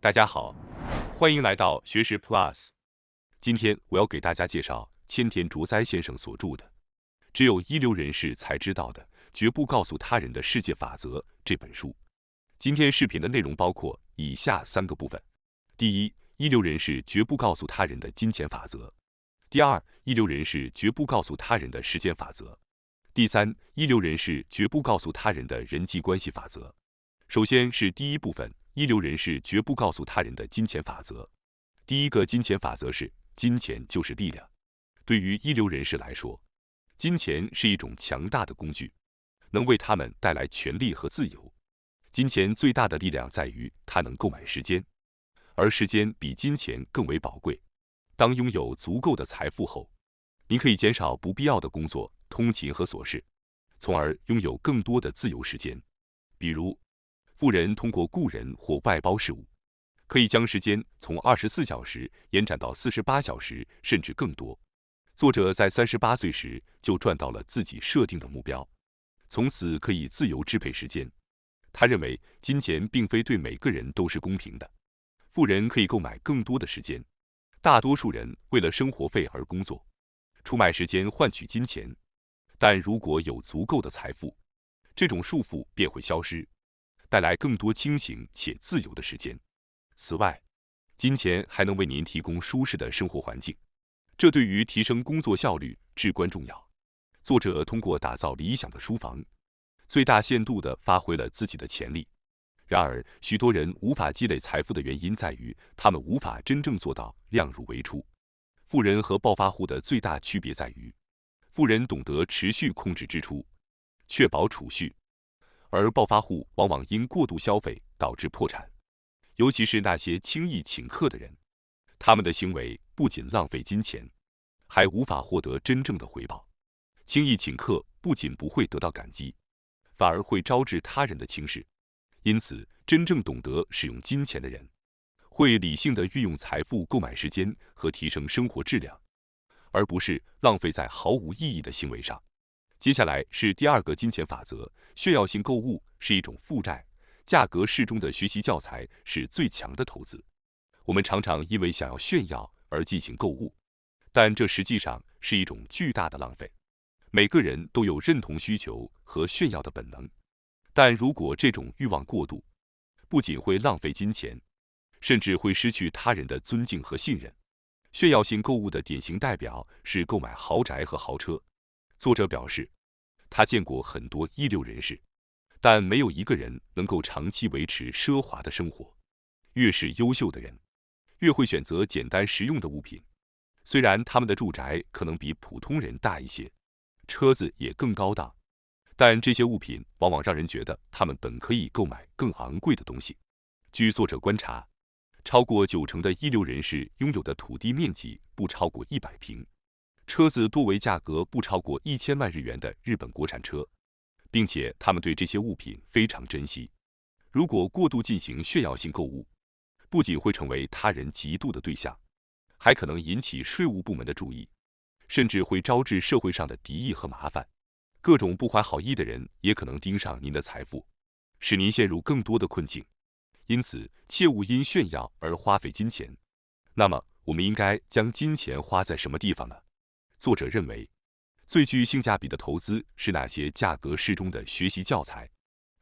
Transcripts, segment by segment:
大家好，欢迎来到学识 Plus。今天我要给大家介绍千田卓哉先生所著的《只有一流人士才知道的，绝不告诉他人的世界法则》这本书。今天视频的内容包括以下3个部分：第一，一流人士绝不告诉他人的金钱法则；第二，一流人士绝不告诉他人的时间法则；第三，一流人士绝不告诉他人的人际关系法则。首先是第一部分，一流人士绝不告诉他人的金钱法则。第一个金钱法则是：金钱就是力量。对于一流人士来说，金钱是一种强大的工具，能为他们带来权利和自由。金钱最大的力量在于它能购买时间，而时间比金钱更为宝贵。当拥有足够的财富后，你可以减少不必要的工作、通勤和琐事，从而拥有更多的自由时间。比如，富人通过雇人或外包事务，可以将时间从24小时延展到48小时，甚至更多。作者在38岁时就赚到了自己设定的目标，从此可以自由支配时间。他认为金钱并非对每个人都是公平的，富人可以购买更多的时间，大多数人为了生活费而工作，出卖时间换取金钱。但如果有足够的财富，这种束缚便会消失，带来更多清醒且自由的时间。此外，金钱还能为您提供舒适的生活环境，这对于提升工作效率至关重要。作者通过打造理想的书房，最大限度地发挥了自己的潜力。然而，许多人无法积累财富的原因在于，他们无法真正做到量入为出。富人和暴发户的最大区别在于，富人懂得持续控制支出，确保储蓄，而暴发户往往因过度消费导致破产。尤其是那些轻易请客的人，他们的行为不仅浪费金钱，还无法获得真正的回报。轻易请客不仅不会得到感激，反而会招致他人的轻视。因此，真正懂得使用金钱的人，会理性地运用财富购买时间和提升生活质量，而不是浪费在毫无意义的行为上。接下来是第二个金钱法则：炫耀性购物是一种负债。价格适中的学习教材是最强的投资。我们常常因为想要炫耀而进行购物，但这实际上是一种巨大的浪费。每个人都有认同需求和炫耀的本能，但如果这种欲望过度，不仅会浪费金钱，甚至会失去他人的尊敬和信任。炫耀性购物的典型代表是购买豪宅和豪车。作者表示，他见过很多一流人士，但没有一个人能够长期维持奢华的生活。越是优秀的人，越会选择简单实用的物品。虽然他们的住宅可能比普通人大一些，车子也更高档，但这些物品往往让人觉得他们本可以购买更昂贵的东西。据作者观察，超过90%的一流人士拥有的土地面积不超过100平，车子多为价格不超过1000万日元的日本国产车，并且他们对这些物品非常珍惜。如果过度进行炫耀性购物，不仅会成为他人嫉妒的对象，还可能引起税务部门的注意，甚至会招致社会上的敌意和麻烦。各种不怀好意的人也可能盯上您的财富，使您陷入更多的困境。因此，切勿因炫耀而花费金钱。那么，我们应该将金钱花在什么地方呢？作者认为，最具性价比的投资是那些价格适中的学习教材。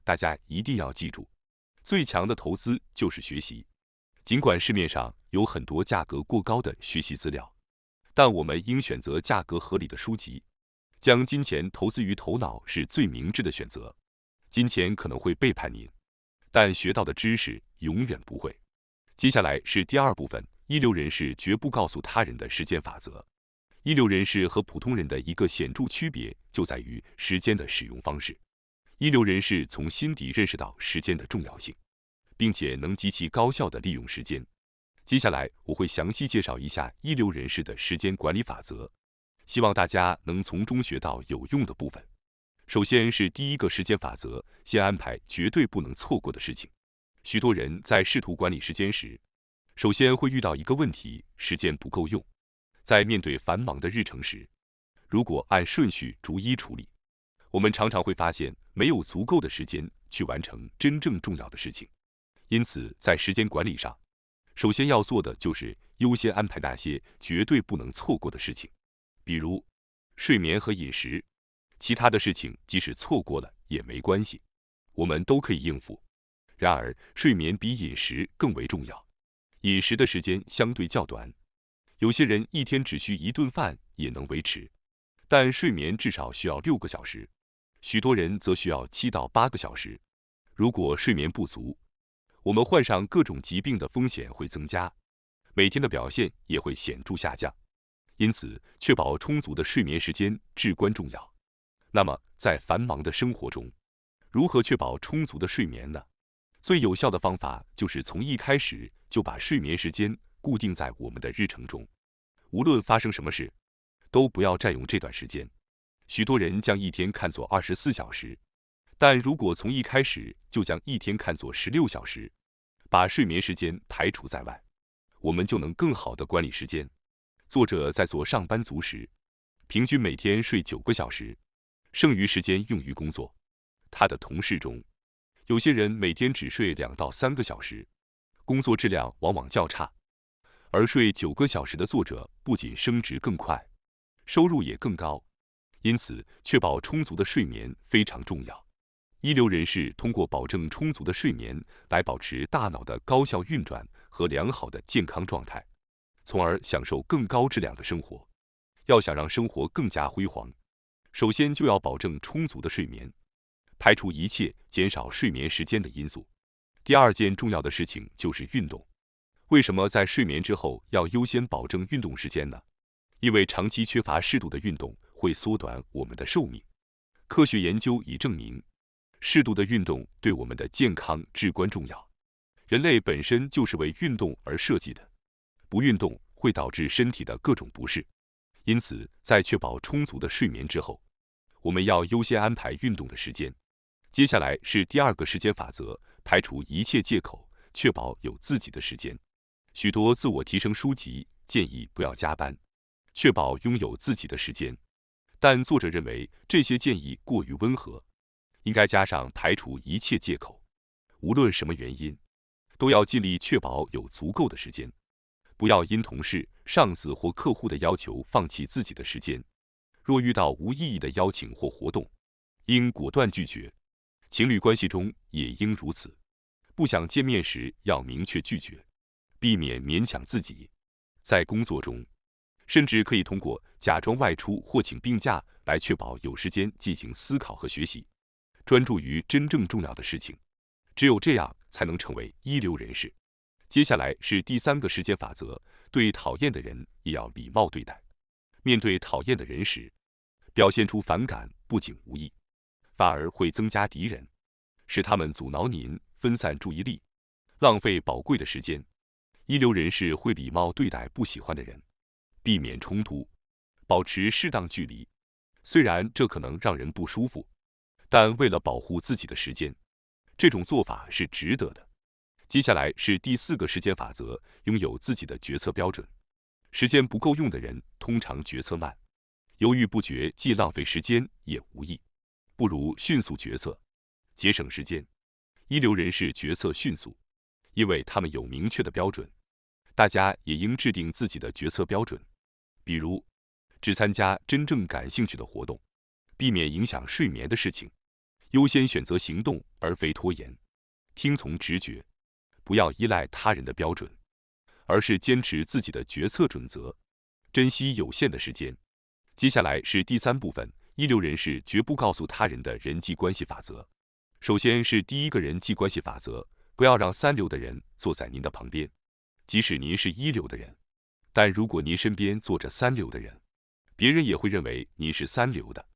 大家一定要记住，最强的投资就是学习。尽管市面上有很多价格过高的学习资料，但我们应选择价格合理的书籍。将金钱投资于头脑是最明智的选择。金钱可能会背叛您，但学到的知识永远不会。接下来是第二部分，一流人士绝不告诉他人的时间法则。一流人士和普通人的一个显著区别就在于时间的使用方式。一流人士从心底认识到时间的重要性，并且能极其高效地利用时间。接下来我会详细介绍一下一流人士的时间管理法则，希望大家能从中学到有用的部分。首先是第一个时间法则，先安排绝对不能错过的事情。许多人在试图管理时间时，首先会遇到一个问题：时间不够用。在面对繁忙的日程时，如果按顺序逐一处理，我们常常会发现没有足够的时间去完成真正重要的事情。因此，在时间管理上，首先要做的就是优先安排那些绝对不能错过的事情，比如睡眠和饮食。其他的事情即使错过了也没关系，我们都可以应付。然而，睡眠比饮食更为重要。饮食的时间相对较短，有些人一天只需1顿饭也能维持，但睡眠至少需要6个小时，许多人则需要7到8个小时。如果睡眠不足，我们患上各种疾病的风险会增加，每天的表现也会显著下降。因此，确保充足的睡眠时间至关重要。那么，在繁忙的生活中，如何确保充足的睡眠呢？最有效的方法就是从一开始就把睡眠时间固定在我们的日程中，无论发生什么事，都不要占用这段时间。许多人将一天看作24小时，但如果从一开始就将一天看作16小时，把睡眠时间排除在外，我们就能更好地管理时间。作者在做上班族时，平均每天睡9个小时，剩余时间用于工作。他的同事中，有些人每天只睡2到3个小时，工作质量往往较差。而睡9个小时的作者不仅升职更快，收入也更高。因此，确保充足的睡眠非常重要。一流人士通过保证充足的睡眠来保持大脑的高效运转和良好的健康状态，从而享受更高质量的生活。要想让生活更加辉煌，首先就要保证充足的睡眠，排除一切减少睡眠时间的因素。第二件重要的事情就是运动。为什么在睡眠之后要优先保证运动时间呢？因为长期缺乏适度的运动会缩短我们的寿命。科学研究已证明，适度的运动对我们的健康至关重要。人类本身就是为运动而设计的，不运动会导致身体的各种不适。因此，在确保充足的睡眠之后，我们要优先安排运动的时间。接下来是第2个时间法则，排除一切借口，确保有自己的时间。许多自我提升书籍建议不要加班，确保拥有自己的时间，但作者认为这些建议过于温和，应该加上排除一切借口。无论什么原因，都要尽力确保有足够的时间，不要因同事、上司或客户的要求放弃自己的时间。若遇到无意义的邀请或活动，应果断拒绝。情侣关系中也应如此，不想见面时要明确拒绝，避免勉强自己。在工作中，甚至可以通过假装外出或请病假来确保有时间进行思考和学习，专注于真正重要的事情。只有这样才能成为一流人士。接下来是第3个时间法则，对讨厌的人也要礼貌对待。面对讨厌的人时，表现出反感不仅无益，反而会增加敌人，使他们阻挠您，分散注意力，浪费宝贵的时间。一流人士会礼貌对待不喜欢的人，避免冲突，保持适当距离。虽然这可能让人不舒服，但为了保护自己的时间，这种做法是值得的。接下来是第4个时间法则，拥有自己的决策标准。时间不够用的人通常决策慢，犹豫不决既浪费时间也无益，不如迅速决策，节省时间。一流人士决策迅速，因为他们有明确的标准。大家也应制定自己的决策标准，比如只参加真正感兴趣的活动，避免影响睡眠的事情，优先选择行动而非拖延，听从直觉，不要依赖他人的标准，而是坚持自己的决策准则，珍惜有限的时间。接下来是第3部分，一流人士绝不告诉他人的人际关系法则。首先是第1个人际关系法则，不要让3流的人坐在您的旁边。即使您是1流的人，但如果您身边坐着3流的人，别人也会认为您是3流的。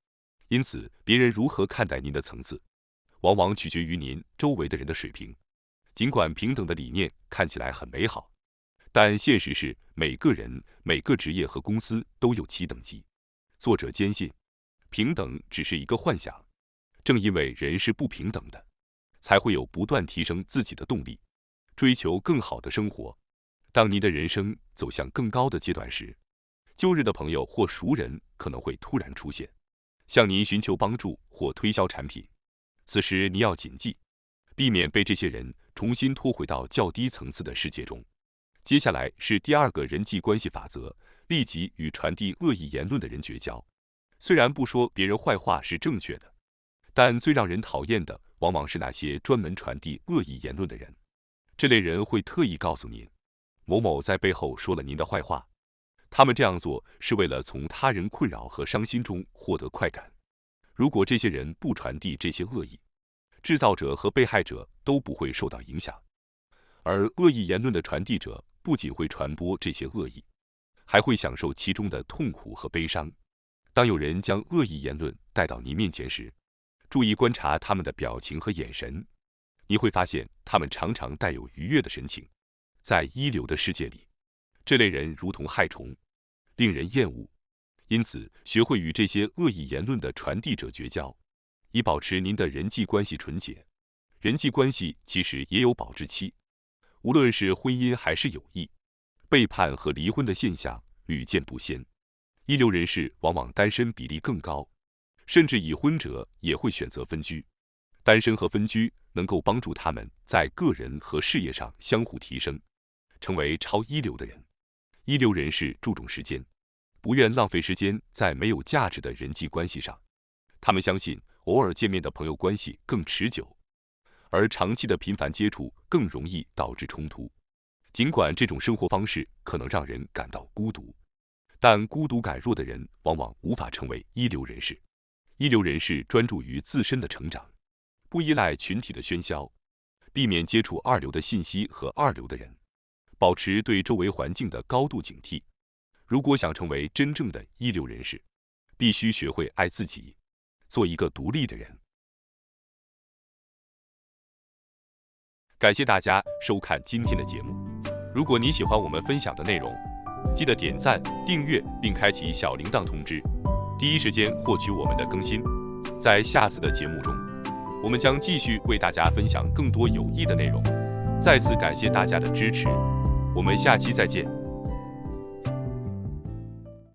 因此，别人如何看待您的层次，往往取决于您周围的人的水平。尽管平等的理念看起来很美好，但现实是每个人、每个职业和公司都有其等级。作者坚信，平等只是一个幻想。正因为人是不平等的，才会有不断提升自己的动力，追求更好的生活。当您的人生走向更高的阶段时，旧日的朋友或熟人可能会突然出现，向您寻求帮助或推销产品。此时你要谨记，避免被这些人重新拖回到较低层次的世界中。接下来是第二个人际关系法则，立即与传递恶意言论的人绝交。虽然不说别人坏话是正确的，但最让人讨厌的往往是那些专门传递恶意言论的人。这类人会特意告诉您，某某在背后说了您的坏话。他们这样做是为了从他人困扰和伤心中获得快感。如果这些人不传递这些恶意，制造者和被害者都不会受到影响。而恶意言论的传递者不仅会传播这些恶意，还会享受其中的痛苦和悲伤。当有人将恶意言论带到你面前时，注意观察他们的表情和眼神，你会发现他们常常带有愉悦的神情。在一流的世界里，这类人如同害虫，令人厌恶。因此，学会与这些恶意言论的传递者绝交，以保持您的人际关系纯洁。人际关系其实也有保质期，无论是婚姻还是友谊，背叛和离婚的现象屡见不鲜。一流人士往往单身比例更高，甚至已婚者也会选择分居。单身和分居能够帮助他们在个人和事业上相互提升，成为超一流的人。一流人士注重时间，不愿浪费时间在没有价值的人际关系上。他们相信偶尔见面的朋友关系更持久，而长期的频繁接触更容易导致冲突。尽管这种生活方式可能让人感到孤独，但孤独感弱的人往往无法成为一流人士。一流人士专注于自身的成长，不依赖群体的喧嚣，避免接触二流的信息和二流的人，保持对周围环境的高度警惕。如果想成为真正的一流人士，必须学会爱自己，做一个独立的人。感谢大家收看今天的节目。如果你喜欢我们分享的内容，记得点赞、订阅并开启小铃铛通知，第一时间获取我们的更新。在下次的节目中，我们将继续为大家分享更多有益的内容。再次感谢大家的支持，我们下期再见。